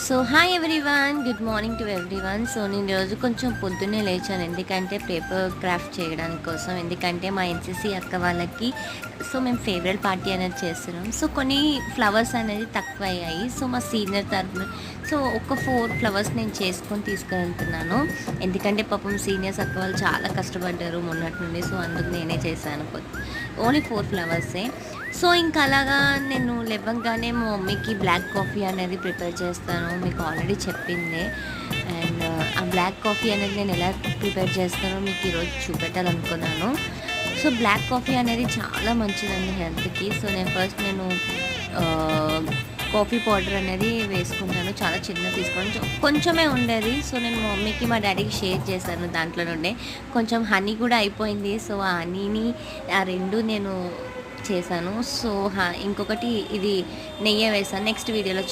So hi everyone, good morning to everyone. So నేను రోజు కొంచెం పొద్దున్నే లేచాను, ఎందుకంటే పేపర్ క్రాఫ్ట్ చేయడానికి కోసం. ఎందుకంటే మా ఎన్సీసీ అక్క వాళ్ళకి మేము ఫేవరెట్ పార్టీ అనేది చేస్తున్నాం. సో కొన్ని ఫ్లవర్స్ అనేది తక్కువ అయ్యాయి. సో మా సీనియర్ తరఫున ఒక 4 ఫ్లవర్స్ నేను చేసుకొని తీసుకెళ్తున్నాను. ఎందుకంటే పాపం సీనియర్స్ అక్క వాళ్ళు చాలా కష్టపడ్డారు మొన్నటి నుండి. సో అందుకు నేనే చేశాను, ఓన్లీ 4 ఫ్లవర్సే. సో ఇంకా అలాగా నేను లేవగానే మా మమ్మీకి బ్లాక్ కాఫీ అనేది ప్రిపేర్ చేస్తాను, మీకు ఆల్రెడీ చెప్పిందే. అండ్ ఆ బ్లాక్ కాఫీ అనేది నేను ఎలా ప్రిపేర్ చేస్తానో మీకు ఈరోజు చూపెట్టాలనుకున్నాను. సో బ్లాక్ కాఫీ అనేది చాలా మంచిదండి హెల్త్కి. సో నేను కాఫీ పౌడర్ అనేది వేసుకుంటాను, చాలా చిన్న తీసుకోవడం కొంచెమే ఉండేది. సో నేను మా మమ్మీకి మా డాడీకి షేర్ చేశాను, దాంట్లో నుండే కొంచెం హనీ కూడా అయిపోయింది. సో ఆ హనీని ఆ రెండు నేను చేశాను. సో ఇంకొకటి ఇది నెయ్యి వేసాను, నెక్స్ట్ వీడియోలో